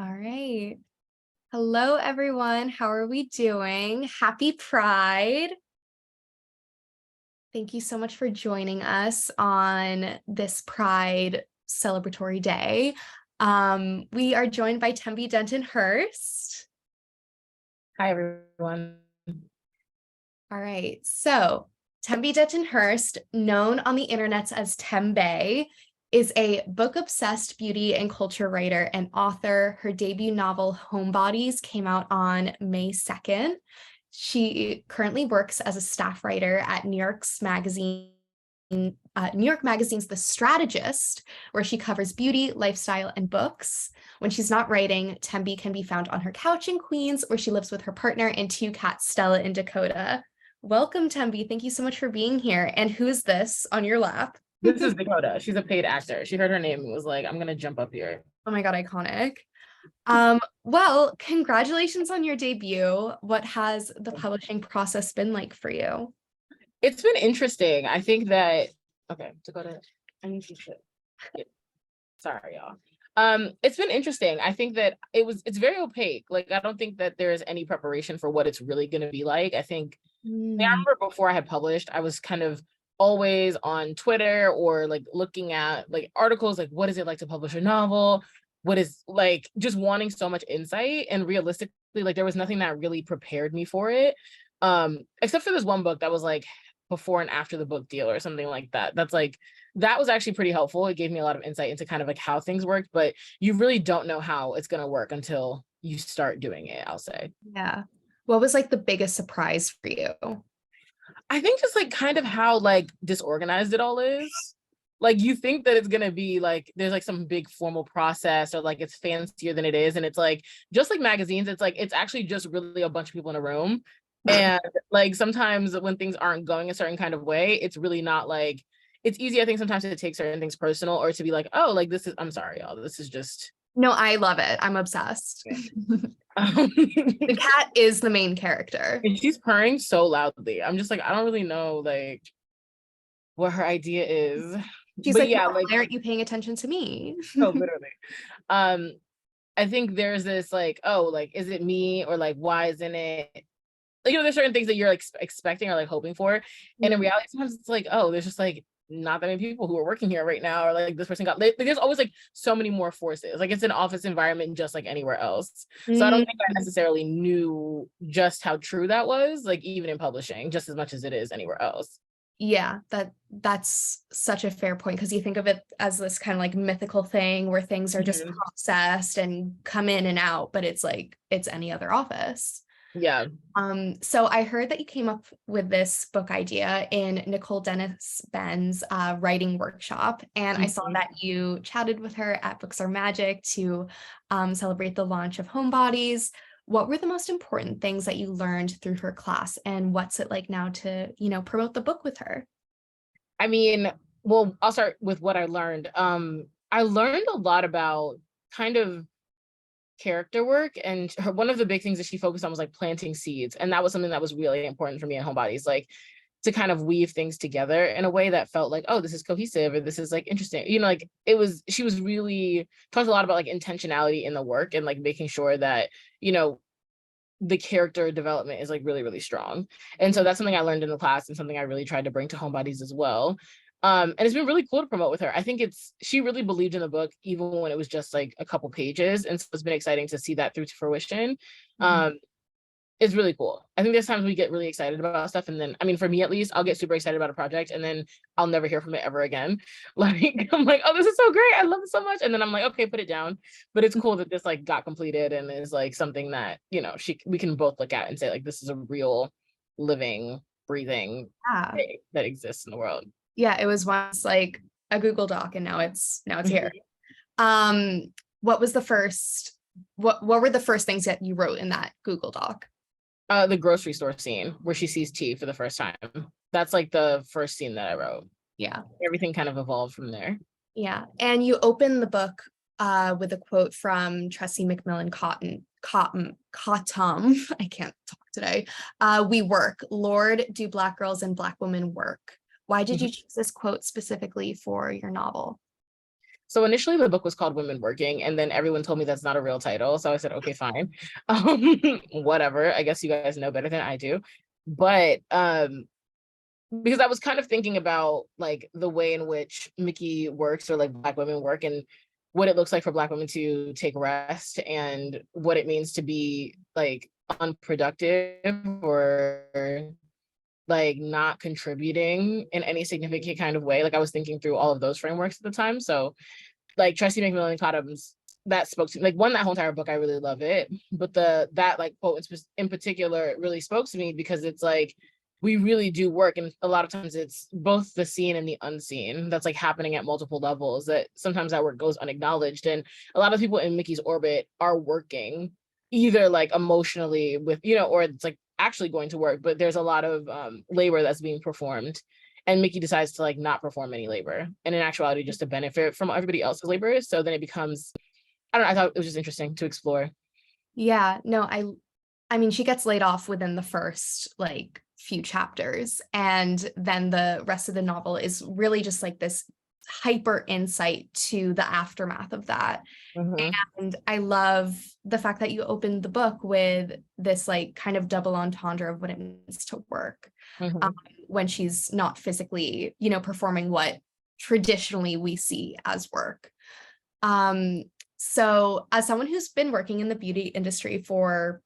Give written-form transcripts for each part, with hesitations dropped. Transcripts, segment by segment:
All right. Hello, everyone. How are we doing? Happy Pride. Thank you so much for joining us on this Pride celebratory day. We are joined by Tembe Denton-Hurst. Hi, everyone. All right. So Tembe Denton-Hurst, known on the internets as Tembe, is a book-obsessed beauty and culture writer and author. Her debut novel, HOMEBODIES, came out on May 2nd. She currently works as a staff writer at New York Magazine's The Strategist, where she covers beauty, lifestyle, and books. When she's not writing, Tembe can be found on her couch in Queens, where she lives with her partner and two cats, Stella and Dakota. Welcome, Tembe. Thank you so much for being here. And who is this on your lap? This is Dakota. She's a paid actor. She heard her name and was like, I'm going to jump up here. Oh my God, iconic. Well, congratulations on your debut. What has the publishing process been like for you? It's been interesting. I think that, okay, Dakota, I need you to, sorry, y'all. It's been interesting. I think that it's very opaque. Like, I don't think that there's any preparation for what it's really going to be like. I think, I remember before I had published, I was kind of always on Twitter or like looking at like articles, like what is it like to publish a novel? What is like just wanting so much insight, and realistically, like there was nothing that really prepared me for it. Except for this one book that was like before and after the book deal or something like that. That was actually pretty helpful. It gave me a lot of insight into kind of like how things worked, but you really don't know how it's going to work until you start doing it, I'll say. Yeah. What was like the biggest surprise for you? I think just like kind of how like disorganized it all is. Like you think that it's gonna be like there's like some big formal process or like it's fancier than it is. And it's like just like magazines, it's like it's actually just really a bunch of people in a room. And like sometimes when things aren't going a certain kind of way, it's really not like it's easy, I think, sometimes to take certain things personal or to be like, oh, like this is I'm sorry, y'all. This is just No, I love it. I'm obsessed. um, The cat is the main character. and she's purring so loudly. I'm just like, I don't really know like what her idea is. She's But like, yeah, no, like why aren't you paying attention to me? oh, literally. Um, I think there's this like, oh, like, is it me or like, why isn't it? Like, there's certain things that you're like expecting or like hoping for, and in reality, sometimes it's like, oh, there's just like not that many people who are working here right now, or like this person got like, there's always like so many more forces. Like it's an office environment just like anywhere else. So I don't think I necessarily knew just how true that was, like even in publishing, just as much as it is anywhere else. Yeah, that's such a fair point, because you think of it as this kind of like mythical thing where things are just processed and come in and out, but it's like it's any other office. Yeah. So I heard that you came up with this book idea in Nicole Dennis Benn's writing workshop, and I saw that you chatted with her at Books Are Magic to celebrate the launch of HOMEBODIES. What were the most important things that you learned through her class, and what's it like now to, promote the book with her? I mean, well, I'll start with what I learned. I learned a lot about kind of character work, and one of the big things that she focused on was like planting seeds, and that was something that was really important for me in HOMEBODIES, like to kind of weave things together in a way that felt like, oh, this is cohesive, or this is like interesting, like she was really talked a lot about like intentionality in the work and like making sure that the character development is like really, really strong. And so that's something I learned in the class and something I really tried to bring to HOMEBODIES as well. And it's been really cool to promote with her. I think she really believed in the book, even when it was just like a couple pages. And so it's been exciting to see that through to fruition. It's really cool. I think there's times we get really excited about stuff. And then, I mean, for me, at least, I'll get super excited about a project and then I'll never hear from it ever again. Like, I'm like, oh, this is so great. I love it so much. And then I'm like, okay, put it down. But it's cool that this like got completed and is like something that, we can both look at and say like, this is a real living, breathing thing that exists in the world. Yeah, it was once like a Google Doc and now it's here. What were the first things that you wrote in that Google Doc? The grocery store scene where she sees tea for the first time. That's like the first scene that I wrote. Yeah. Everything kind of evolved from there. Yeah. And you open the book with a quote from Tressie McMillan Cottom. I can't talk today. We work. Lord, do Black girls and Black women work? Why did you choose this quote specifically for your novel? So initially the book was called Women Working, and then everyone told me that's not a real title. So I said, okay, fine. Whatever. I guess you guys know better than I do. But because I was kind of thinking about like the way in which Mickey works, or like Black women work, and what it looks like for Black women to take rest, and what it means to be like unproductive, or like not contributing in any significant kind of way. Like I was thinking through all of those frameworks at the time. So like Tressie McMillan Cottom's, that spoke to me. Like one, that whole entire book, I really love it. But that like quote in particular really spoke to me, because it's like, we really do work. And a lot of times it's both the seen and the unseen that's like happening at multiple levels, that sometimes that work goes unacknowledged. And a lot of people in Mickey's orbit are working either like emotionally with, or it's like actually going to work, but there's a lot of labor that's being performed, and Mickey decides to like not perform any labor, and in actuality just to benefit from everybody else's labor. So then it becomes, I don't know, I thought it was just interesting to explore. Yeah, no, I mean, she gets laid off within the first like few chapters, and then the rest of the novel is really just like this hyper insight to the aftermath of that. Mm-hmm. And I love the fact that you opened the book with this like kind of double entendre of what it means to work, Mm-hmm. when she's not physically, performing what traditionally we see as work. So as someone who's been working in the beauty industry for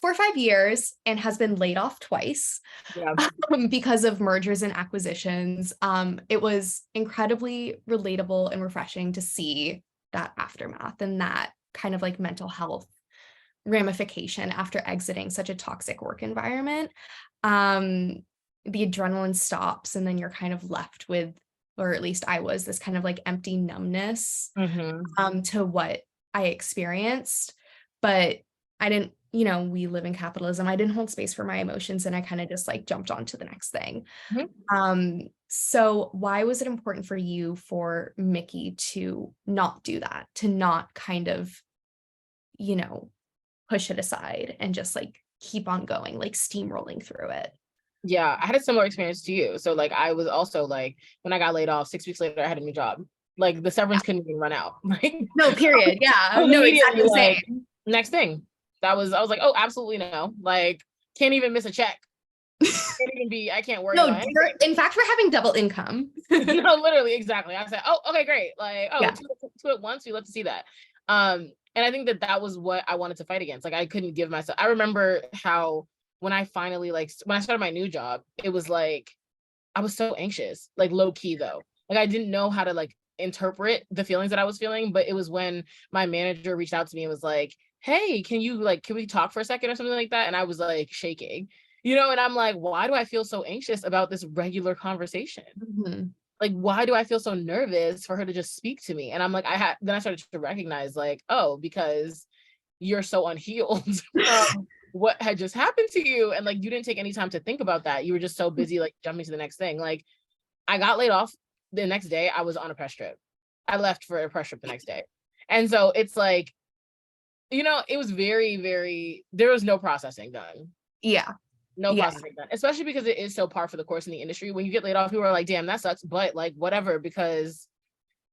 4 or 5 years and has been laid off twice, Yeah. because of mergers and acquisitions, it was incredibly relatable and refreshing to see that aftermath and that kind of like mental health ramification after exiting such a toxic work environment. The adrenaline stops, and then you're kind of left with, or at least I was, this kind of like empty numbness Mm-hmm. to what I experienced. But I didn't, we live in capitalism. I didn't hold space for my emotions, and I kind of just like jumped on to the next thing. So why was it important for you, for Mickey, to not do that, to not kind of, push it aside and just like keep on going, like steamrolling through it? Yeah, I had a similar experience to you. So like I was also like, when I got laid off, 6 weeks later, I had a new job. Like the severance couldn't even run out. Like No, period. I Yeah, was no, immediately exactly the like, same. next thing. I was like, oh, absolutely no. Like, can't even miss a check. I can't worry No, about anything. in fact, we're having double income. No, literally, exactly. I said, oh, okay, great. Like, oh, Yeah. two at once. We love to see that. And I think that was what I wanted to fight against. Like, I couldn't give myself. I remember how when I finally when I started my new job, it was like I was so anxious, like low key though. Like I didn't know how to like interpret the feelings that I was feeling. But it was when my manager reached out to me and was like, hey, can we talk for a second or something like that? And I was like shaking, and I'm like, why do I feel so anxious about this regular conversation? Mm-hmm. Like, why do I feel so nervous for her to just speak to me? And I'm like, then I started to recognize like, oh, because you're so unhealed from what had just happened to you. And like, you didn't take any time to think about that. You were just so busy, like jumping to the next thing. Like I got laid off the next day. I was on a press trip. I left for a press trip the next day. And so it's like, it was very, very, there was no processing done. Yeah. No Yeah. processing done, especially because it is so par for the course in the industry. When you get laid off, people are like, damn, that sucks, but like whatever, because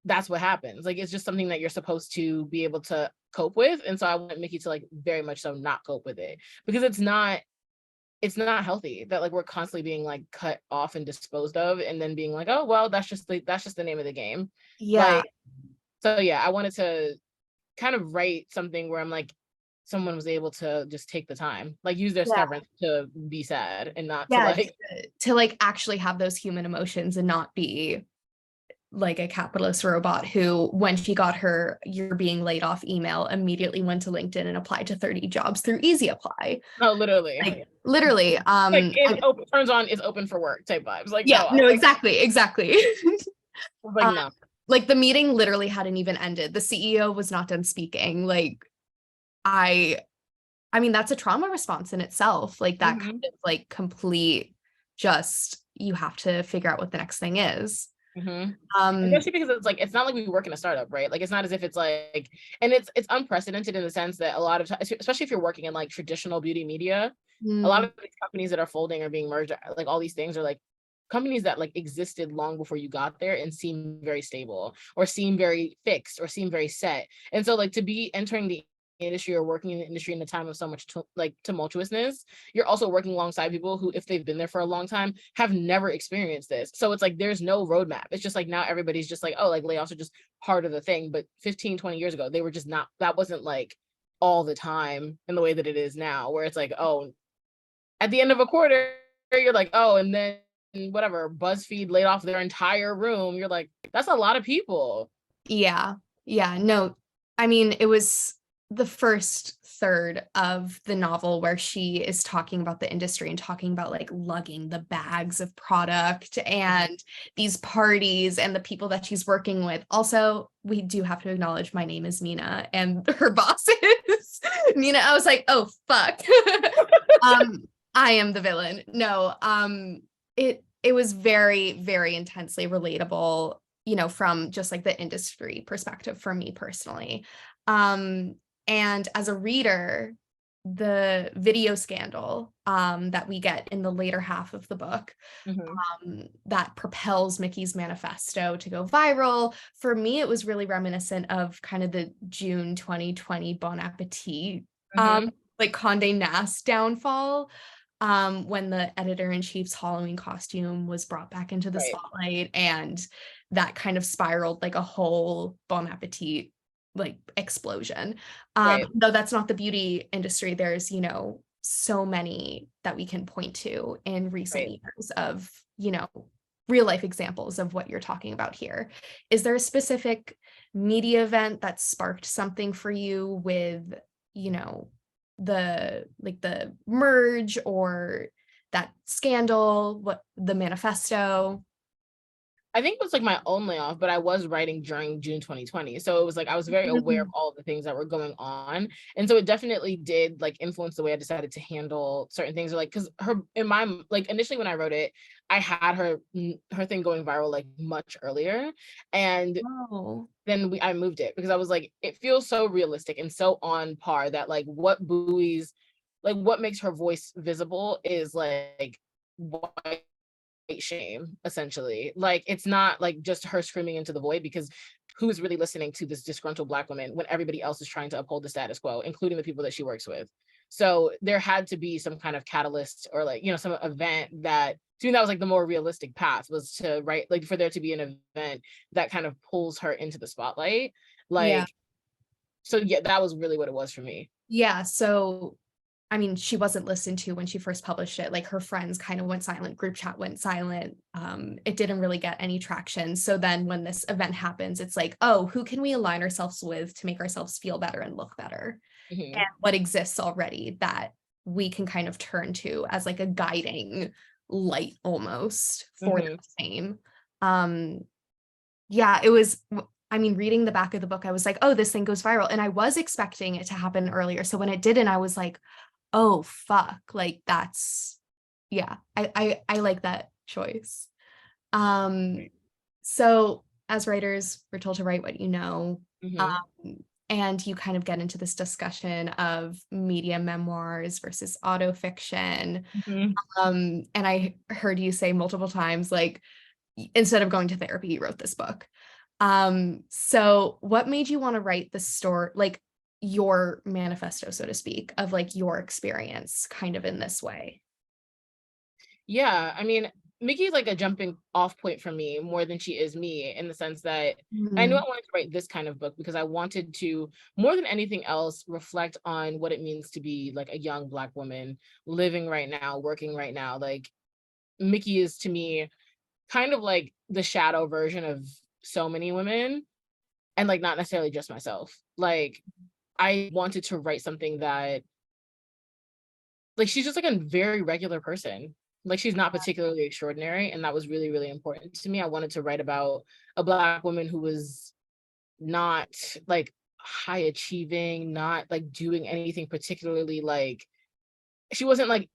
that's what happens. Like it's just something that you're supposed to be able to cope with. And so I want Mickey to like very much so not cope with it, because it's not healthy that like we're constantly being like cut off and disposed of, and then being like, oh well, that's just the name of the game. Yeah. Like, so yeah, I wanted to kind of write something where I'm like, someone was able to just take the time, like use their Yeah. severance to be sad and not to Yeah. like, To like actually have those human emotions and not be like a capitalist robot who, when she got her "you're being laid off" email, immediately went to LinkedIn and applied to 30 jobs through Easy Apply. oh, literally. Like literally. Like it turns on, is open for work type vibes. Like, Yeah, no, no, exactly. like, no. Like the meeting literally hadn't even ended. The CEO was not done speaking. Like I mean, that's a trauma response in itself. Like that kind of like complete, just, you have to figure out what the next thing is. Especially because it's like, it's not like we work in a startup, right? Like it's not as if it's like, and it's unprecedented in the sense that a lot of times, especially if you're working in like traditional beauty media, a lot of these companies that are folding or being merged, like all these things are like companies that like existed long before you got there and seem very stable or seem very fixed or seem very set. And so like to be entering the industry or working in the industry in a time of so much like tumultuousness, you're also working alongside people who, if they've been there for a long time, have never experienced this. So it's like there's no roadmap. It's just like now everybody's just like, oh, like layoffs are just part of the thing. But 15, 20 years ago, they were just not, that wasn't like all the time in the way that it is now, where it's like, oh, at the end of a quarter, you're like, oh, and then whatever, BuzzFeed laid off their entire room. You're like, that's a lot of people. Yeah. Yeah. No, I mean, it was the first third of the novel where she is talking about the industry and talking about like lugging the bags of product and these parties and the people that she's working with. Also, we do have to acknowledge my name is Nina and her boss is Nina. I was like, oh, fuck. I am the villain. No, it was very, very intensely relatable, you know, from just like the industry perspective for me personally. And as a reader, the video scandal that we get in the later half of the book that propels Mickey's manifesto to go viral, for me, it was really reminiscent of kind of the June 2020 Bon Appetit, like Condé Nast downfall. When the editor-in-chief's Halloween costume was brought back into the spotlight, and that kind of spiraled like a whole Bon Appetit like explosion. Though that's not the beauty industry, there's, you know, so many that we can point to in recent years of, you know, real life examples of what you're talking about here. Is there a specific media event that sparked something for you with, you know, the merge or that scandal, what the manifesto? I think it was like my own layoff, but I was writing during June 2020. So it was like I was very aware of all of the things that were going on. And so it definitely did like influence the way I decided to handle certain things. Or like, because her in my like initially when I wrote it, I had her thing going viral like much earlier. And then I moved it because I was like, it feels so realistic and so on par that like what buoys, like what makes her voice visible is like white shame, essentially. Like it's not like just her screaming into the void, because who is really listening to this disgruntled Black woman when everybody else is trying to uphold the status quo, including the people that she works with? So there had to be some kind of catalyst or like, you know, some event that, to me, that was like the more realistic path, was to write, like for there to be an event that kind of pulls her into the spotlight. Like, so yeah, that was really what it was for me. Yeah. So I mean, she wasn't listened to when she first published it. Like her friends kind of went silent, group chat went silent. It didn't really get any traction. So then when this event happens, it's like, oh, who can we align ourselves with to make ourselves feel better and look better? And what exists already that we can kind of turn to as like a guiding light almost for the same. Yeah, it was, I mean, reading the back of the book, I was like, oh, this thing goes viral. And I was expecting it to happen earlier. So when it didn't, I was like, oh, fuck, like that's, yeah, I like that choice. So as writers, we're told to write what you know. And you kind of get into this discussion of media memoirs versus autofiction. And I heard you say multiple times, like, instead of going to therapy, you wrote this book. So what made you want to write the story, like your manifesto, so to speak, of like your experience kind of in this way? Yeah, I mean, Mickey's like a jumping off point for me more than she is me, in the sense that I knew I wanted to write this kind of book because I wanted to, more than anything else, reflect on what it means to be like a young Black woman living right now, working right now. Like Mickey is to me kind of like the shadow version of so many women, and like not necessarily just myself. Like I wanted to write something that, like, she's just like a very regular person. Like she's not particularly extraordinary, and that was really, really important to me. I wanted to write about a Black woman who was not like high achieving, not like doing anything particularly, like she wasn't like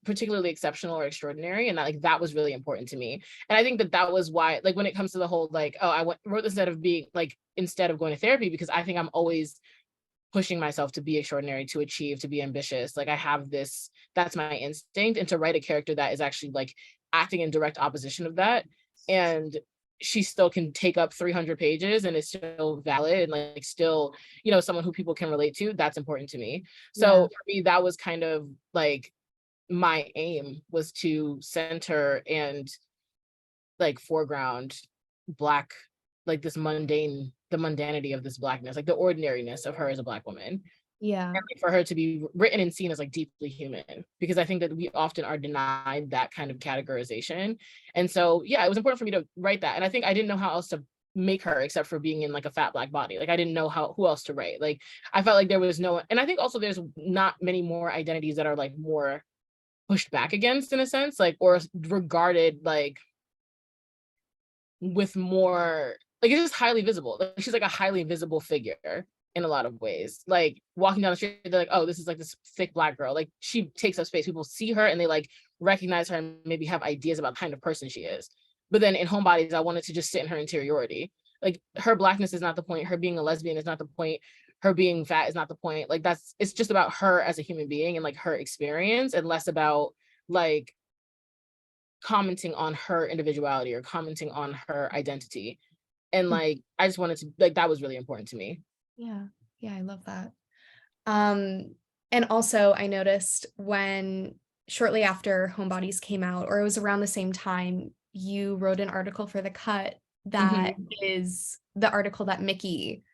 particularly exceptional or extraordinary, and that was really important to me. And I think that was why, like when it comes to the whole like, oh, wrote this instead of going to therapy, because I think I'm always pushing myself to be extraordinary, to achieve, to be ambitious. Like I have this, that's my instinct. And to write a character that is actually like acting in direct opposition of that, and she still can take up 300 pages and is still valid and like still, you know, someone who people can relate to, that's important to me. Yeah. So for me, that was kind of like my aim, was to center and like foreground Black, like this mundane, the mundanity of this Blackness, like the ordinariness of her as a Black woman, Yeah. and like for her to be written and seen as like deeply human, because I think that we often are denied that kind of categorization. And so yeah, it was important for me to write that, and I think I didn't know how else to make her except for being in like a fat Black body. Like I didn't know who else to write. Like I felt like there was no one, and I think also there's not many more identities that are like more pushed back against in a sense, like, or regarded like with more, like it's just highly visible. Like, she's like a highly visible figure in a lot of ways. Like walking down the street, they're like, oh, this is like this thick Black girl. Like she takes up space. People see her and they like recognize her and maybe have ideas about the kind of person she is. But then in Homebodies, I wanted to just sit in her interiority. Like her Blackness is not the point. Her being a lesbian is not the point. Her being fat is not the point. Like it's just about her as a human being and like her experience, and less about like commenting on her individuality or commenting on her identity. And like I just wanted to, like, that was really important to me. Yeah. Yeah, I love that. And also I noticed when shortly after Homebodies came out, or it was around the same time, you wrote an article for The Cut that is the article that Mickey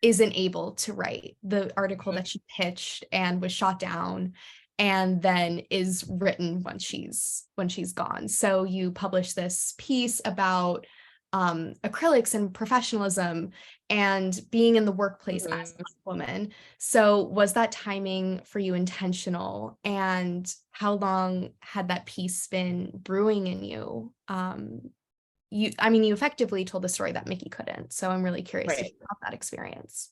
isn't able to write, the article that she pitched and was shot down and then is written when she's gone. So you published this piece about acrylics and professionalism and being in the workplace as a Black woman. So was that timing for you intentional? And how long had that piece been brewing in you? You effectively told the story that Mickey couldn't. So I'm really curious to hear about that experience.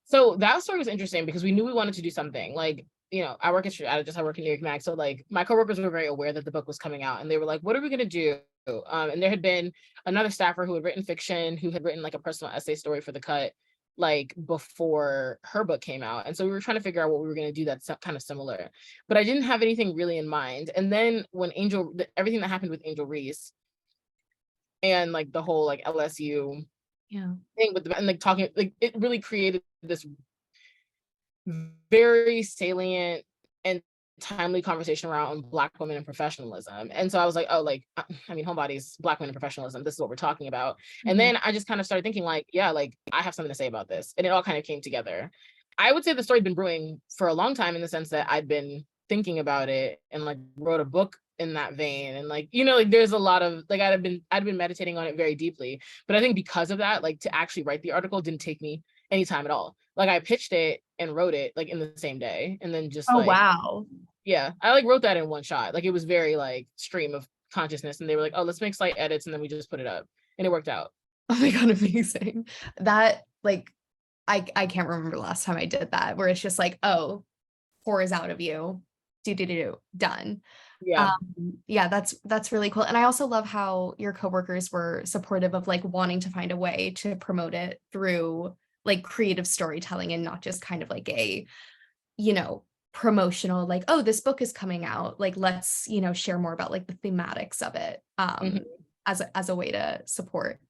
So that story was interesting because we knew we wanted to do something. Like, you know, I work at Strategist, I work in New York Mag. So like my coworkers were very aware that the book was coming out, and they were like, what are we gonna do? And there had been another staffer who had written fiction, who had written like a personal essay story for The Cut, like before her book came out. And so we were trying to figure out what we were going to do that's kind of similar, but I didn't have anything really in mind. And then when everything that happened with Angel Reese and like the whole like LSU thing with and like talking, like it really created this very salient and timely conversation around Black women and professionalism. And so I was like, oh, like, I mean, Homebodies, Black women and professionalism, this is what we're talking about. And then I just kind of started thinking like, yeah, like I have something to say about this. And it all kind of came together. I would say the story had been brewing for a long time, in the sense that I'd been thinking about it and like wrote a book in that vein. And like, you know, like there's a lot of like, I'd been meditating on it very deeply. But I think because of that, like to actually write the article didn't take me any time at all. Like I pitched it and wrote it like in the same day, and then just Wow. Yeah, I like wrote that in one shot. Like it was very like stream of consciousness, and they were like, oh, let's make slight edits, and then we just put it up, and it worked out. Oh my God, amazing. That like I can't remember the last time I did that, where it's just like, oh, pours out of you, done. Yeah. Yeah, that's really cool. And I also love how your coworkers were supportive of like wanting to find a way to promote it through like creative storytelling, and not just kind of like a, you know, promotional, like, oh, this book is coming out, like let's, you know, share more about like the thematics of it as a way to support.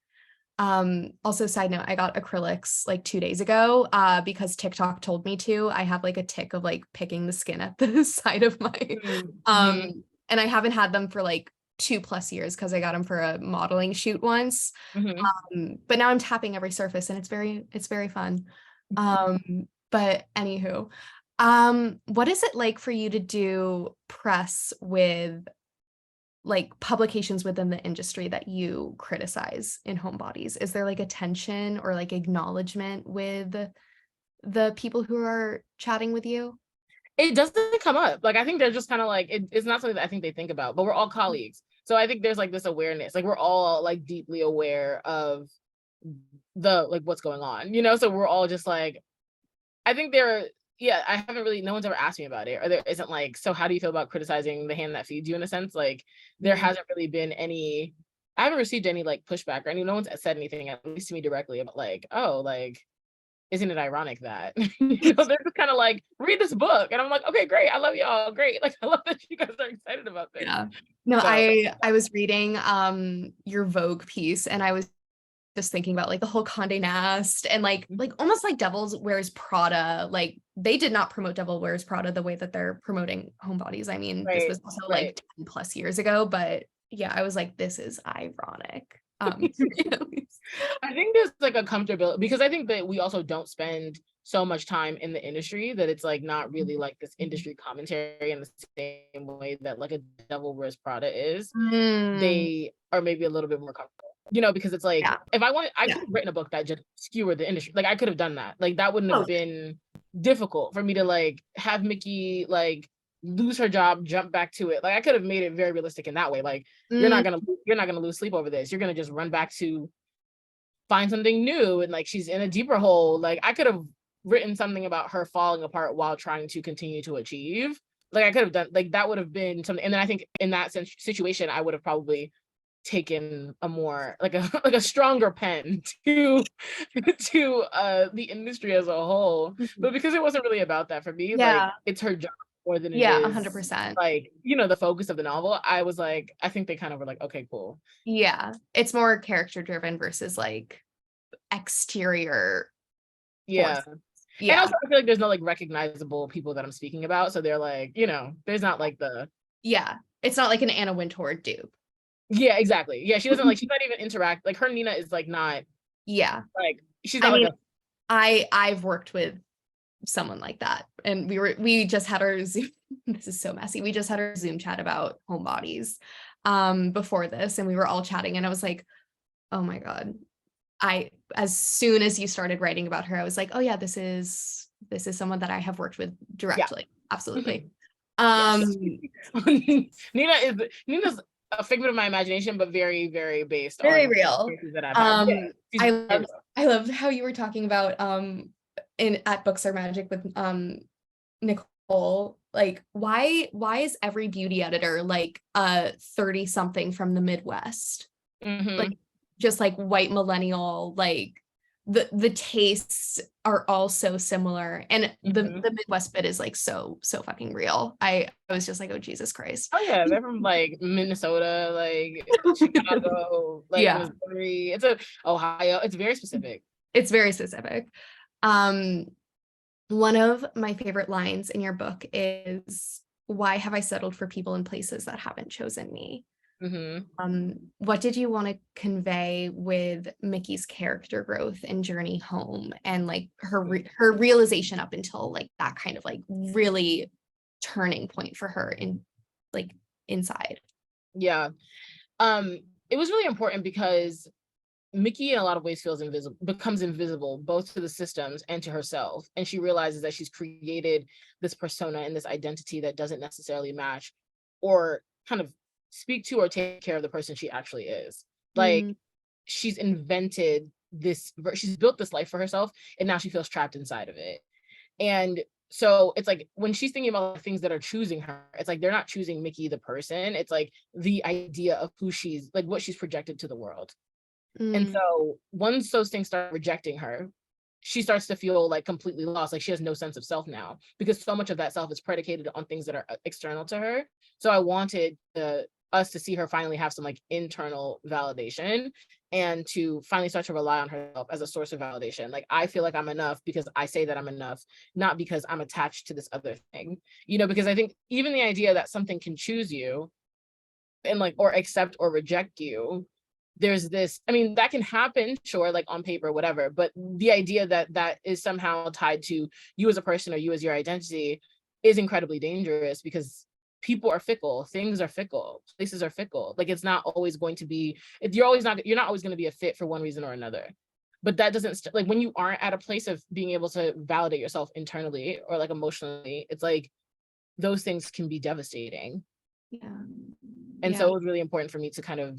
Also side note, I got acrylics like 2 days ago because TikTok told me to. I have like a tick of like picking the skin at the side of my and I haven't had them for like 2+ years because I got them for a modeling shoot once. But now I'm tapping every surface, and it's very fun. But anywho, what is it like for you to do press with like publications within the industry that you criticize in Homebodies? Is there like a tension or like acknowledgement with the people who are chatting with you? It doesn't come up. Like I think they're just kind of like, it's not something that I think they think about, but we're all colleagues. So I think there's like this awareness, like we're all like deeply aware of the like what's going on, you know? So we're all just like, I think I haven't really, no one's ever asked me about it, or there isn't like, so how do you feel about criticizing the hand that feeds you, in a sense? Like there hasn't really been any, I haven't received any like pushback, or no one's said anything, at least to me directly, about like, oh, like isn't it ironic that you know they're just kind of like, read this book, and I'm like, okay, great, I love y'all, great, like I love that you guys are excited about this. Yeah. No, So I was reading your Vogue piece, and I was just thinking about like the whole Condé Nast and like almost like Devil Wears Prada. Like they did not promote Devil Wears Prada the way that they're promoting Homebodies. I mean, this right, was also right. like 10 plus years ago, but yeah, I was like, this is ironic. I think there's like a comfortability, because I think that we also don't spend so much time in the industry that it's like not really like this industry commentary in the same way that like a Devil Wears Prada is. Mm, They are maybe a little bit more comfortable, you know, because it's like, yeah. if I wanted, I Yeah. could have written a book that just skewered the industry. Like I could have done that. Like that wouldn't have Oh, been difficult for me to like have Mickey like lose her job, jump back to it. Like I could have made it very realistic in that way. Like mm, you're not gonna lose sleep over this. You're gonna just run back to find something new, and like she's in a deeper hole. Like I could have written something about her falling apart while trying to continue to achieve. Like I could have done, like that would have been something. And then I think in that situation, I would have probably taken a more like a like a stronger pen to the industry as a whole. But because it wasn't really about that for me, like yeah. it's her job more than it Yeah, is 100%. like, you know, the focus of the novel. I was like, I think they kind of were like, okay, cool. Yeah. It's more character driven versus like exterior Yeah. force. And Yeah. also I feel like there's no like recognizable people that I'm speaking about. So they're like, you know, there's not like the Yeah. It's not like an Anna Wintour dupe. yeah, exactly. Yeah, she doesn't like, she's not even interact, like her Nina is like not Yeah. like, she's I not like mean, a I've worked with someone like that, and we just had our Zoom. This is so messy. We just had our Zoom chat about Homebodies before this, and we were all chatting, and I was like, oh my God. As soon as you started writing about her, I was like, oh yeah, this is someone that I have worked with yeah. directly. Absolutely. Yes. Um, Nina's a figment of my imagination, but very, very based very on real. experiences that I've had. Yeah, she's I very loved real. I loved how you were talking about in at Books Are Magic with Nicole. Like, why is every beauty editor like 30 something from the Midwest? Like Mhm. just like white millennial, like the tastes are all so similar, and Mhm. the Midwest bit is like so fucking real. I was just like, oh Jesus Christ. Oh yeah, they're from like Minnesota, like Chicago, like Yeah, Missouri. It's a Ohio. It's very specific. it's very specific. um One of my favorite lines in your book is, why have I settled for people in places that haven't chosen me? Mhm. What did you want to convey with Mickey's character growth and journey home, and like her realization up until like that kind of like really turning point for her in like inside? Yeah. Um, it was really important because Mickey in a lot of ways becomes invisible both to the systems and to herself. And she realizes that she's created this persona and this identity that doesn't necessarily match or kind of speak to or take care of the person she actually is. Like Mm, she's invented she's built this life for herself, and now she feels trapped inside of it. And so it's like when she's thinking about the things that are choosing her, it's like they're not choosing Mickey the person. It's like the idea of who she's like, what she's projected to the world. And mm, so once those things start rejecting her, she starts to feel like completely lost. Like she has no sense of self now because so much of that self is predicated on things that are external to her. So I wanted us to see her finally have some like internal validation and to finally start to rely on herself as a source of validation. Like I feel like I'm enough because I say that I'm enough, not because I'm attached to this other thing. You know, because I think even the idea that something can choose you and like or accept or reject you, there's this, I mean, that can happen, sure, like on paper, whatever, but the idea that that is somehow tied to you as a person or you as your identity is incredibly dangerous because people are fickle, things are fickle, places are fickle. Like it's not always going to be, if you're not always going to be a fit for one reason or another. But that doesn't like when you aren't at a place of being able to validate yourself internally or like emotionally, it's like those things can be devastating. yeah. And Yeah. so it was really important for me to kind of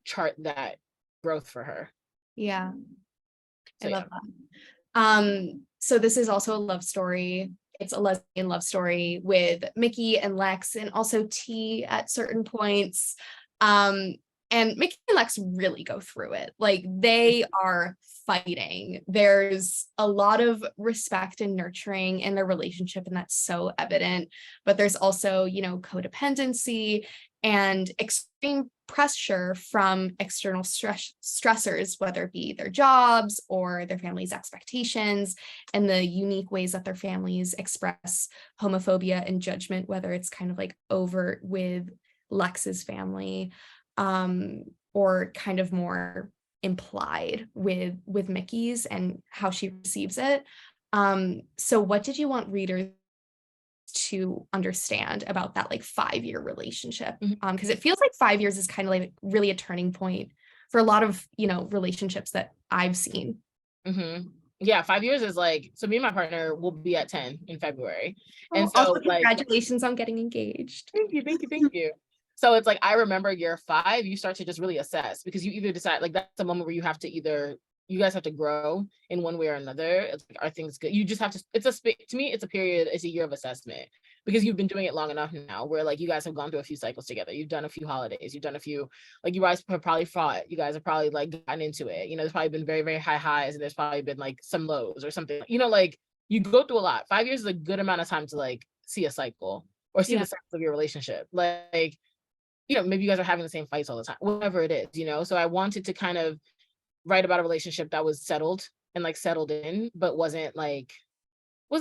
chart that growth for her. Yeah. I So yeah. love that. So this is also a love story. It's a lesbian love story with Mickey and Lex, and also T at certain points. Um, And Mickey and Lex really go through it. Like they are fighting. There's a lot of respect and nurturing in their relationship, and that's so evident. But there's also, codependency and extreme pressure from external stressors, whether it be their jobs or their family's expectations, and the unique ways that their families express homophobia and judgment, whether it's kind of like overt with Lex's family, or kind of more implied with Mickey's and how she receives it. So what did you want readers to understand about that like 5-year relationship? Because it feels like 5 years is kind of like really a turning point for a lot of relationships that I've seen. Yeah, 5 years is like, so me and my partner will be at 10 in February. And so also, congratulations on getting engaged. Thank you. So it's like, I remember year 5, you start to just really assess, because you either decide, like, that's the moment where you have to you guys have to grow in one way or another. It's like, are things good? You just have to, to me, it's a year of assessment, because you've been doing it long enough now where like you guys have gone through a few cycles together. You've done a few holidays, you've done a few, like you guys have probably fought, you guys have probably like gotten into it. There's probably been very, very high highs, and there's probably been like some lows or something, like you go through a lot. 5 years is a good amount of time to like see a cycle or see the cycle of your relationship. Like, maybe you guys are having the same fights all the time, whatever it is, So I wanted to kind of write about a relationship that was settled and like settled in, but wasn't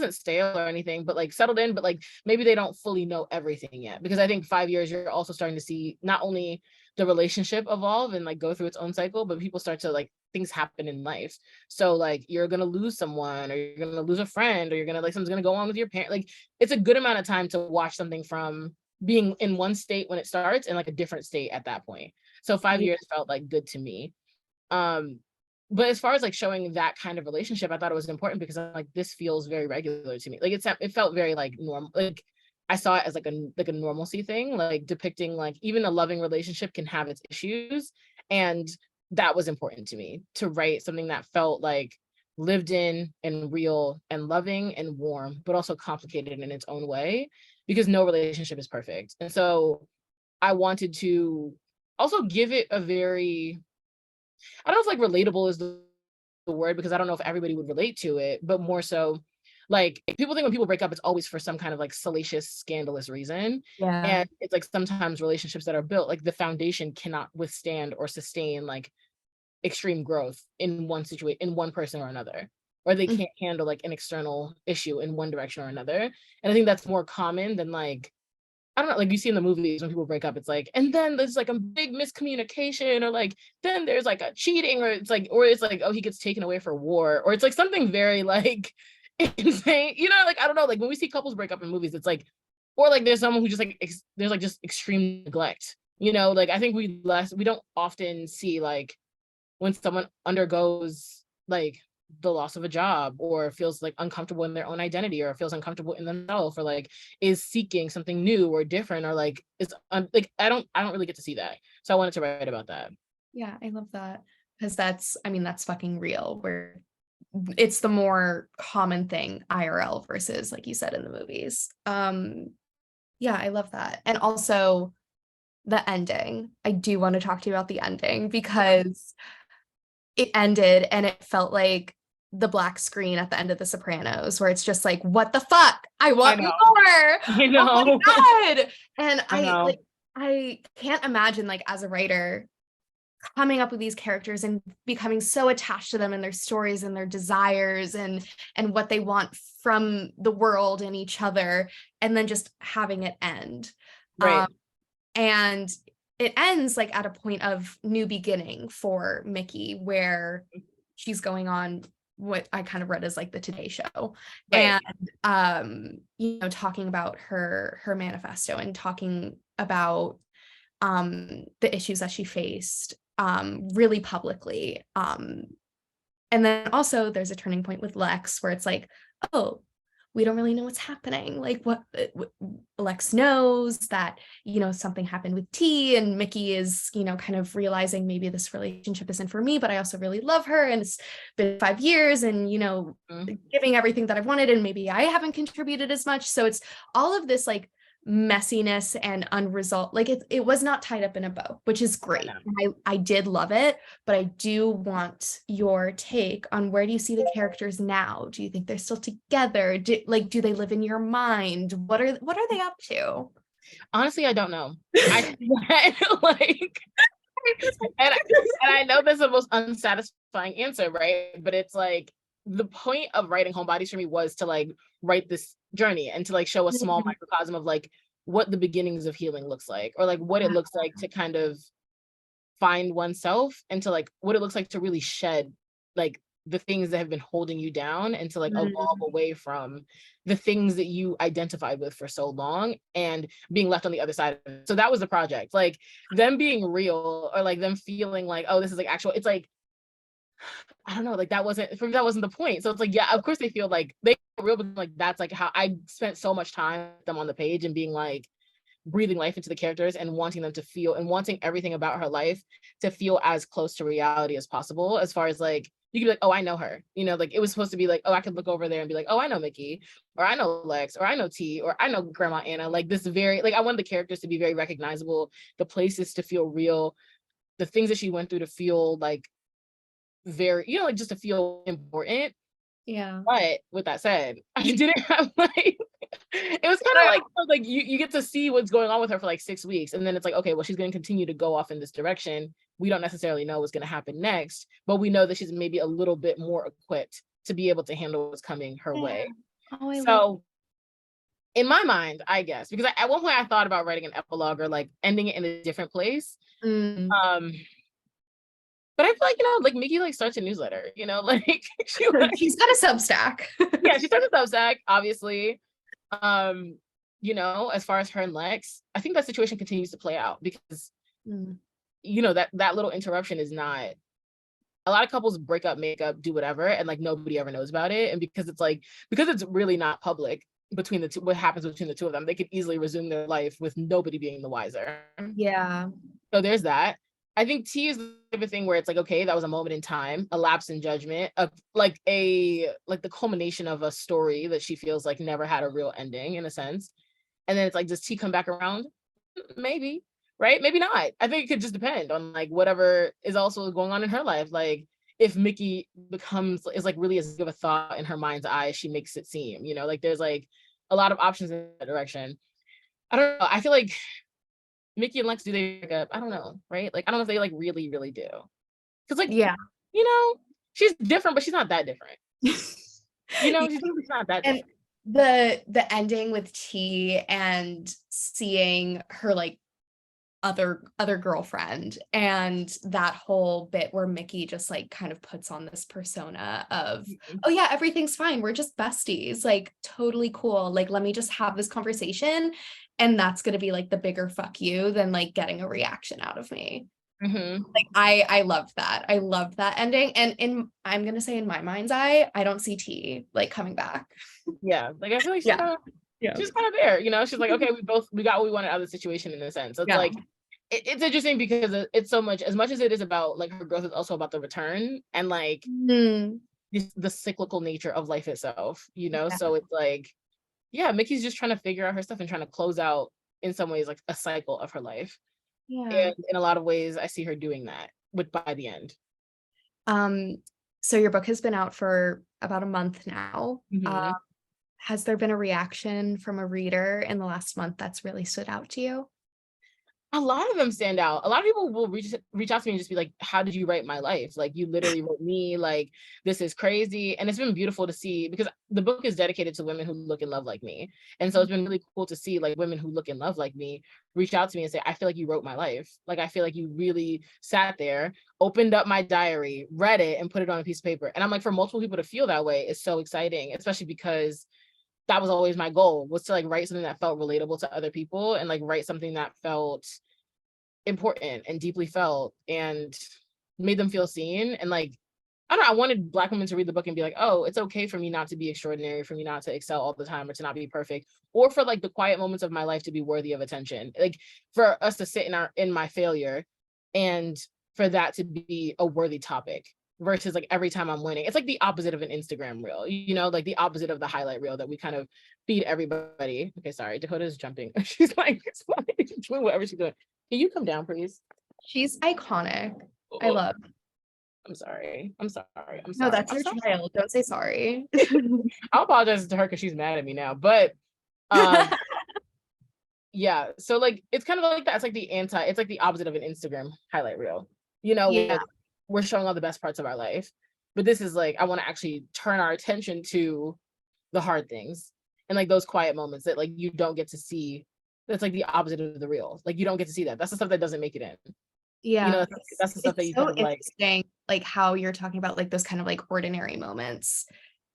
stale or anything, but like settled in, but like maybe they don't fully know everything yet. Because I think 5 years, you're also starting to see not only the relationship evolve and like go through its own cycle, but people start to like, things happen in life. So like you're gonna lose someone, or you're gonna lose a friend, or you're gonna like, something's gonna go on with your parent. Like it's a good amount of time to watch something from being in one state when it starts and like a different state at that point. So 5 years felt like good to me. But as far as like showing that kind of relationship, I thought it was important because I'm like, this feels very regular to me. Like it felt very like normal. Like I saw it as like a normalcy thing, like depicting like even a loving relationship can have its issues. And that was important to me, to write something that felt like lived in and real and loving and warm, but also complicated in its own way, because no relationship is perfect. And so I wanted to also give it a very, I don't know if like relatable is the word, because I don't know if everybody would relate to it, but more so like people think when people break up, it's always for some kind of like salacious, scandalous reason. Yeah. And it's like sometimes relationships that are built, like the foundation cannot withstand or sustain like extreme growth in one situation, in one person or another, or they can't handle like an external issue in one direction or another. And I think that's more common than like, I don't know, like you see in the movies when people break up, it's like, and then there's like a big miscommunication, or like, then there's like a cheating, or it's like, oh, he gets taken away for war, or it's like something very like insane, like, I don't know, like when we see couples break up in movies, it's like, or like there's someone who just like, there's like just extreme neglect, like I think we don't often see like when someone undergoes like the loss of a job, or feels like uncomfortable in their own identity, or feels uncomfortable in themselves, or like is seeking something new or different, or like is like I don't really get to see that. So I wanted to write about that. Yeah, I love that, because that's fucking real, where it's the more common thing IRL versus like you said in the movies. Yeah, I love that. And also the ending. I do want to talk to you about the ending, because it ended and it felt like the black screen at the end of The Sopranos, where it's just like, what the fuck? I want more. I know. Oh my God. And I I can't imagine like as a writer coming up with these characters and becoming so attached to them and their stories and their desires and what they want from the world and each other, and then just having it end. Right. And it ends like at a point of new beginning for Mickey, where she's going on what I kind of read as like the Today Show, right. And talking about her manifesto, and talking about the issues that she faced really publicly. And then also there's a turning point with Lex, where it's like, oh, we don't really know what's happening. Like what Lex knows that, something happened with T, and Mickey is, kind of realizing maybe this relationship isn't for me, but I also really love her. And it's been 5 years, and, giving everything that I've wanted, and maybe I haven't contributed as much. So it's all of this like messiness and unresolved, like it was not tied up in a bow, which is great. I did love it, but I do want your take on, where do you see the characters now? Do you think they're still together? Do they live in your mind? What are they up to? Honestly, I don't know. I like and I know that's the most unsatisfying answer, right? But it's like, the point of writing Homebodies for me was to like write this journey and to like show a small microcosm of like what the beginnings of healing looks like, or like what it looks like to kind of find oneself, and to like what it looks like to really shed like the things that have been holding you down, and to like evolve away from the things that you identified with for so long and being left on the other side of it. So that was the project, like them being real, or like them feeling like, oh, this is like actual, it's like, I don't know, like that wasn't for me, that wasn't the point. So it's like, yeah, of course they feel like they feel real, but like that's like how I spent so much time with them on the page, and being like breathing life into the characters and wanting them to feel, and wanting everything about her life to feel as close to reality as possible. As far as like, you could be like, oh, I know her, you know, like it was supposed to be like, oh, I could look over there and be like, oh, I know Mickey, or I know Lex, or I know T, or I know Grandma Anna. Like this very, like I wanted the characters to be very recognizable, the places to feel real, the things that she went through to feel like very, you know, like just to feel important. Yeah. But with that said, I didn't have like, it was kind of like you get to see what's going on with her for like 6 weeks, and then it's like, okay, well, she's going to continue to go off in this direction. We don't necessarily know what's going to happen next, but we know that she's maybe a little bit more equipped to be able to handle what's coming her way. Oh, I love So in my mind, I guess, because at one point I thought about writing an epilogue or like ending it in a different place. But I feel like, you know, like Mickey like starts a newsletter, you know, like she's got a Substack. Yeah, she starts a Substack, obviously. You know, as far as her and Lex, I think that situation continues to play out, because you know, that little interruption is not, a lot of couples break up, make up, do whatever, and like nobody ever knows about it. And because it's really not public between the two, what happens between the two of them, they could easily resume their life with nobody being the wiser. Yeah. So there's that. I think T is the type of thing where it's like, okay, that was a moment in time, a lapse in judgment, like the culmination of a story that she feels like never had a real ending, in a sense. And then it's like, does T come back around? Maybe, right? Maybe not. I think it could just depend on like whatever is also going on in her life. Like if Mickey is like really as good of a thought in her mind's eye as she makes it seem, you know, like there's like a lot of options in that direction. I don't know. I feel like Mickey and Lex, do they break up? I don't know, right? Like I don't know if they like really, really do. Because like, Yeah. you know, she's different, but she's not that different. You know, she's not that different. The ending with T and seeing her like other girlfriend, and that whole bit where Mickey just like kind of puts on this persona of, oh yeah, everything's fine, we're just besties, like totally cool, like let me just have this conversation, and that's gonna be like the bigger fuck you than like getting a reaction out of me. Like I loved that. I loved that ending. And I'm gonna say, in my mind's eye, I don't see T like coming back. Yeah, like I feel like she's kind of there, you know. She's like, okay, we got what we wanted out of the situation, in a sense. So it's like it's interesting, because it's so much, as much as it is about like her growth, is also about the return and like the cyclical nature of life itself, you know. So it's like, yeah, Mickey's just trying to figure out her stuff and trying to close out, in some ways, like a cycle of her life. And in a lot of ways, I see her doing that by the end. So your book has been out for about a month now. Has there been a reaction from a reader in the last month that's really stood out to you? A lot of them stand out. A lot of people will reach out to me and just be like, how did you write my life? Like, you literally wrote me, like, this is crazy. And it's been beautiful to see, because the book is dedicated to women who look and love like me. And so it's been really cool to see like women who look and love like me reach out to me and say, I feel like you wrote my life. Like, I feel like you really sat there, opened up my diary, read it, and put it on a piece of paper. And I'm like, for multiple people to feel that way is so exciting, especially because that was always my goal, was to like write something that felt relatable to other people, and like write something that felt important and deeply felt and made them feel seen. And like, I don't know, I wanted Black women to read the book and be like, oh, it's okay for me not to be extraordinary, for me not to excel all the time, or to not be perfect, or for like the quiet moments of my life to be worthy of attention. Like for us to sit in my failure, and for that to be a worthy topic, versus like every time I'm winning. It's like the opposite of an Instagram reel, you know, like the opposite of the highlight reel that we kind of feed everybody. Okay, sorry, Dakota's jumping. She's like doing whatever she's doing. Can you come down, please? She's iconic. I Oh, love. I'm sorry. I'm sorry. I'm No, sorry. that's your child. Don't say sorry. I'll apologize to her because she's mad at me now. But yeah, so like it's kind of like that. It's like it's like the opposite of an Instagram highlight reel. You know, Yeah. we're showing all the best parts of our life. But this is like, I want to actually turn our attention to the hard things and like those quiet moments that like you don't get to see. That's like the opposite of the reel. Like you don't get to see that. That's the stuff that doesn't make it in. Yeah. You know, that's the stuff that It's you so kind of like. interesting, like how you're talking about like those kind of like ordinary moments.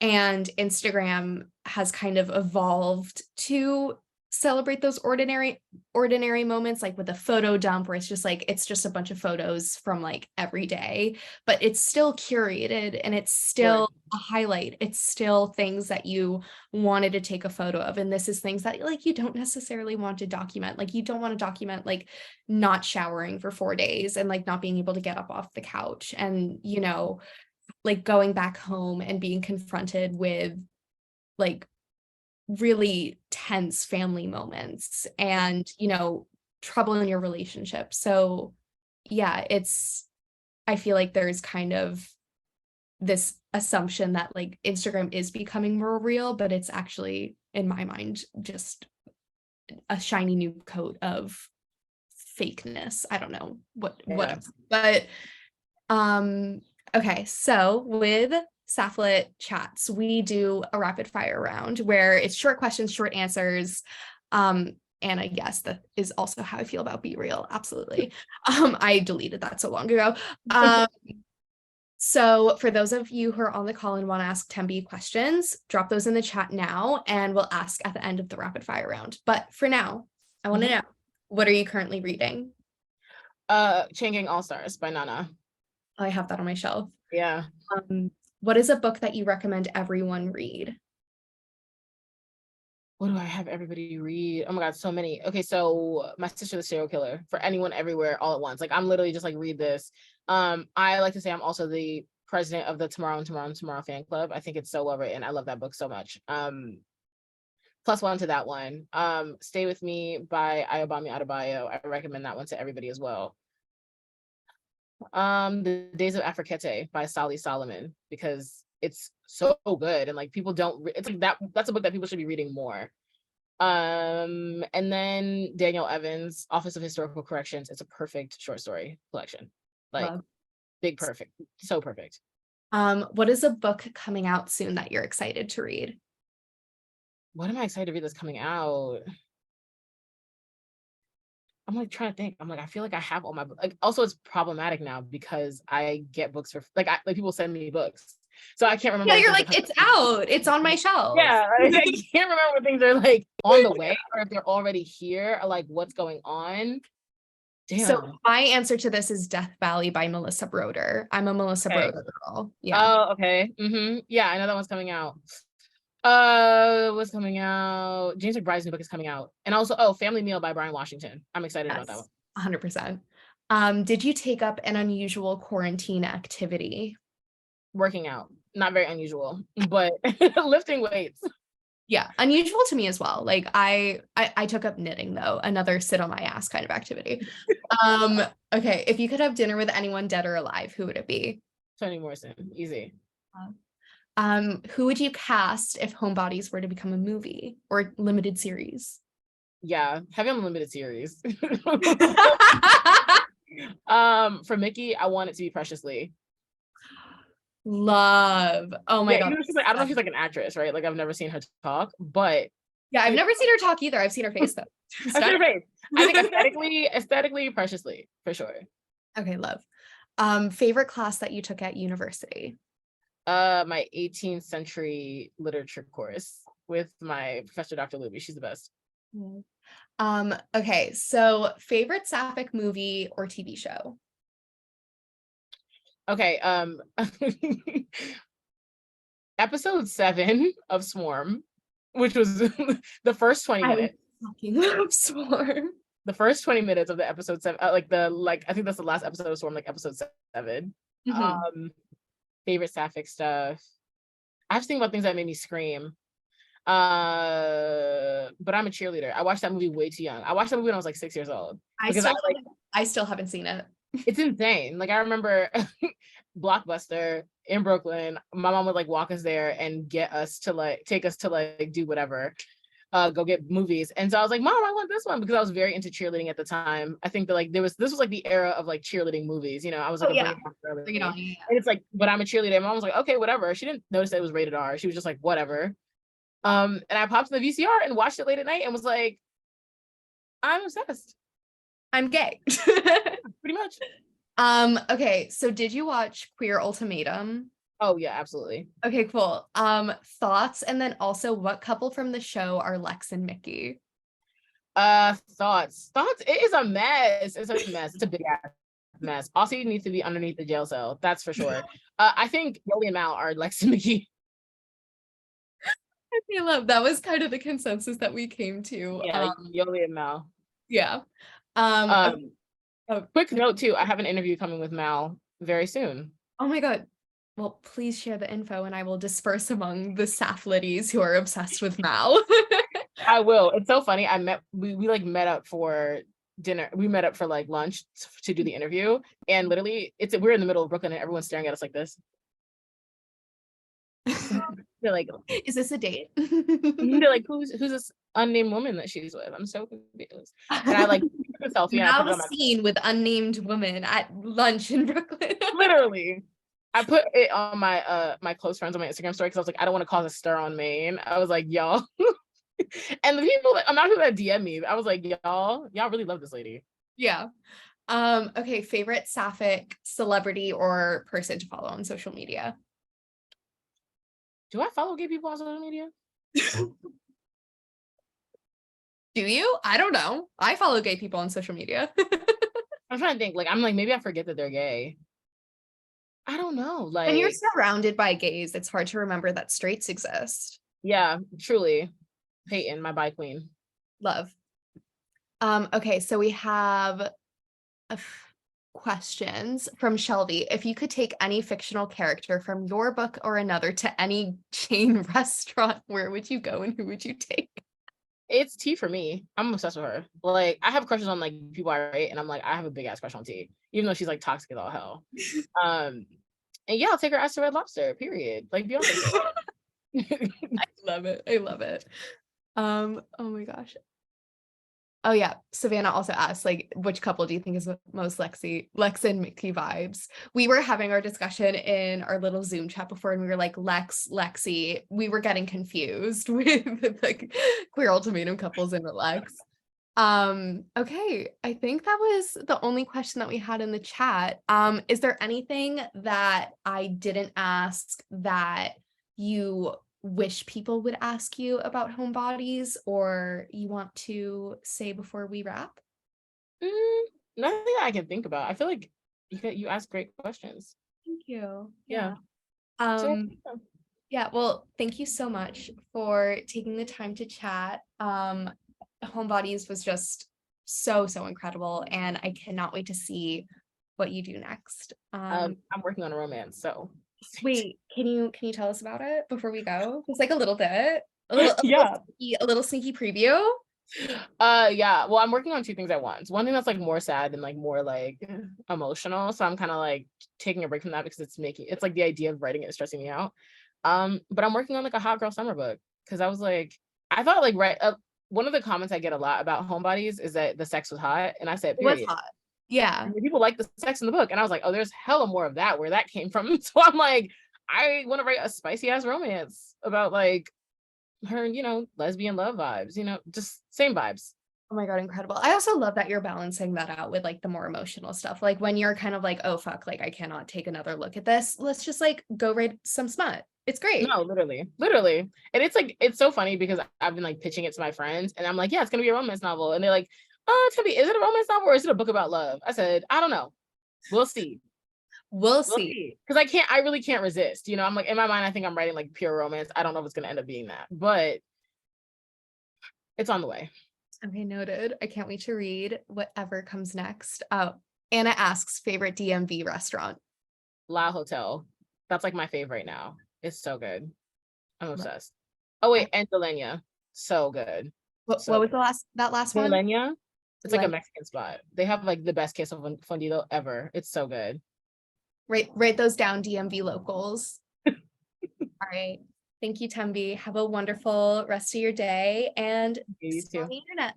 And Instagram has kind of evolved to celebrate those ordinary moments, like with a photo dump where it's just a bunch of photos from like every day, but it's still curated and it's still a highlight. It's still things that you wanted to take a photo of, and this is things that like you don't necessarily want to document. Like you don't want to document like not showering for 4 days and like not being able to get up off the couch, and you know, like going back home and being confronted with like really tense family moments and, you know, trouble in your relationship. So yeah, I feel like there's kind of this assumption that like Instagram is becoming more real, but it's actually, in my mind, just a shiny new coat of fakeness. I don't know what, but okay, so with Sapph-Lit chats, we do a rapid fire round where it's short questions, short answers. And I guess that is also how I feel about Be Real. Absolutely. I deleted that so long ago. So for those of you who are on the call and want to ask Tembe questions, drop those in the chat now and we'll ask at the end of the rapid fire round. But for now, I want to know, what are you currently reading? Chain Gang All Stars by Nana. I have that on my shelf. Yeah. What is a book that you recommend everyone read? What do I have everybody read? Oh my God, so many. Okay, so My Sister the Serial Killer, for anyone everywhere all at once. Like I'm literally just like, read this. I like to say I'm also the president of the Tomorrow and Tomorrow and Tomorrow fan club. I think it's so well written. I love that book so much. +1 to that one. Stay With Me by Ayobami Adebayo. I recommend that one to everybody as well. The Days of Aphrodite by Sally Solomon, because it's so good and like people don't, it's like that's a book that people should be reading more. And then Daniel Evans, Office of Historical Corrections. It's a perfect short story collection. Like Love. Big perfect, so perfect. What is a book coming out soon that you're excited to read? What am I excited to read that's coming out? I'm like trying to think. I'm like, I feel like I have all my books. Like, also it's problematic now because I get books for like people send me books, so I can't remember. Yeah, you're like, it's out. It's on my shelf. Yeah, I can't remember when things are like on the way or if they're already here or like what's going on. Damn. So my answer to this is Death Valley by Melissa Broder. I'm a Melissa Broder girl. Yeah. Oh, okay. Yeah, I know that one's coming out. What's coming out? James McBride's new book is coming out. And also, Family Meal by Brian Washington. I'm excited about that one. 100%. Did you take up an unusual quarantine activity? Working out. Not very unusual, but lifting weights. Yeah, unusual to me as well. Like I took up knitting though, another sit on my ass kind of activity. Okay, if you could have dinner with anyone dead or alive, who would it be? Toni Morrison, easy. Who would you cast if Homebodies were to become a movie or limited series? Yeah, have him limited series. For Mickey, I want it to be Precious Lee. Love. Oh my God. Like, I don't know if she's like an actress, right? Like I've never seen her talk, but yeah, I've never seen her talk either. I've seen her face though. I've seen her face. I think aesthetically, Precious Lee for sure. Okay, love. Favorite class that you took at university? My 18th century literature course with my professor, Dr. Luby. She's the best. Okay, so favorite Sapphic movie or TV show? Okay, episode 7 of Swarm, which was the first 20 minutes. I fucking love Swarm. The first 20 minutes of the episode 7, I think that's the last episode of Swarm, like episode 7. Favorite sapphic stuff. I have to think about things that made me scream. But I'm a cheerleader. I watched that movie way too young. I watched that movie when I was like 6 years old. Because I still haven't seen it. it's insane. Like I remember Blockbuster in Brooklyn, my mom would like walk us there and get us to like take us to like do whatever, go get movies. And so I was like, Mom, I want this one, because I was very into cheerleading at the time. I think that like this was like the era of like cheerleading movies, you know. I was like, Bring It On. Yeah. And it's like, but I'm a cheerleader. And Mom was like, okay, whatever. She didn't notice that it was rated R. She was just like, whatever. And I popped the VCR and watched it late at night and was like, I'm obsessed. I'm gay. Pretty much. Okay, so did you watch Queer Ultimatum? Oh yeah, absolutely. Okay, cool. Thoughts, and then also what couple from the show are Lex and Mickey? Thoughts. It is a mess. It's a mess. It's a big ass mess. Aussie needs to be underneath the jail cell. That's for sure. I think Yoli and Mal are Lex and Mickey. I love that was kind of the consensus that we came to. Yeah, Yoli and Mal. Yeah. Quick note too, I have an interview coming with Mal very soon. Oh my God. Well, please share the info and I will disperse among the Sapph-Litties who are obsessed with Mal. I will. It's so funny. We like met up for dinner. We met up for like lunch to do the interview. And literally we're in the middle of Brooklyn and everyone's staring at us like this. They're like, is this a date? They're like, who's this unnamed woman that she's with? I'm so confused. And I like took a selfie. Now seen with unnamed woman at lunch in Brooklyn. Literally. I put it on my my close friends on my Instagram story because I was like, I don't want to cause a stir on Maine. I was like, y'all. And the people that I'm not sure that DM me, I was like, y'all really love this lady. Yeah. Okay, favorite sapphic celebrity or person to follow on social media? Do I follow gay people on social media? Do you? I don't know. I follow gay people on social media. I'm trying to think. Like, I'm like, maybe I forget that they're gay. I don't know. Like, when you're surrounded by gays, it's hard to remember that straights exist. Yeah, truly. Peyton, my bi queen. Love. Okay, so we have questions from Shelby. If you could take any fictional character from your book or another to any chain restaurant, where would you go and who would you take? It's T for me. I'm obsessed with her. Like, I have crushes on like people I rate, and I'm like, I have a big ass crush on T, even though she's like toxic as all hell. And yeah, I'll take her ass to Red Lobster. Period. Like Beyonce. I love it. I love it. Oh my gosh. Oh yeah, Savannah also asked, like, which couple do you think is most Lex and Mickey vibes? We were having our discussion in our little Zoom chat before, and we were like, Lexi. We were getting confused with the Queer Ultimatum couples in the Lex. Okay, I think that was the only question that we had in the chat. Is there anything that I didn't ask that you wish people would ask you about Homebodies, or you want to say before we wrap? Nothing that I can think about. I feel like you ask great questions. Thank you. Yeah. Yeah, well, thank you so much for taking the time to chat. Homebodies was just so incredible, and I cannot wait to see what you do next. I'm working on a romance, so wait, can you tell us about it before we go? Just like a little bit, a little sneaky preview. Yeah, well, I'm working on two things at once. One thing that's like more sad and like more like emotional, so I'm kind of like taking a break from that because it's like the idea of writing it is stressing me out. But I'm working on like a hot girl summer book because I was like, I thought like one of the comments I get a lot about Homebodies is that the sex was hot, and I said, period. It was hot. Yeah. People like the sex in the book, and I was like, oh, there's hella more of that where that came from. So I'm like, I want to write a spicy ass romance about like her, lesbian love vibes, just same vibes. Oh my God, incredible. I also love that you're balancing that out with like the more emotional stuff. Like when you're kind of like, oh fuck, like I cannot take another look at this. Let's just like go read some smut. It's great. No, literally. And it's like, it's so funny because I've been like pitching it to my friends and I'm like, yeah, it's going to be a romance novel. And they're like, oh, Tembe, is it a romance novel or is it a book about love? I said, I don't know. We'll see. We'll see. Because I really can't resist. I'm like, in my mind, I think I'm writing like pure romance. I don't know if it's going to end up being that, but it's on the way. Okay, noted. I can't wait to read whatever comes next. Oh, Anna asks, favorite DMV restaurant? La Hotel. That's like my fave right now. It's so good. I'm obsessed. Oh wait, and Delenia. So good. What So was good. that last one? Delenia. It's like a Len- Mexican spot. They have like the best queso fundido ever. It's so good. Write those down, DMV locals. All right. Thank you, Tembe. Have a wonderful rest of your day and You see you on too. the internet.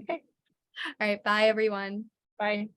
Okay. All right. Bye, everyone. Bye.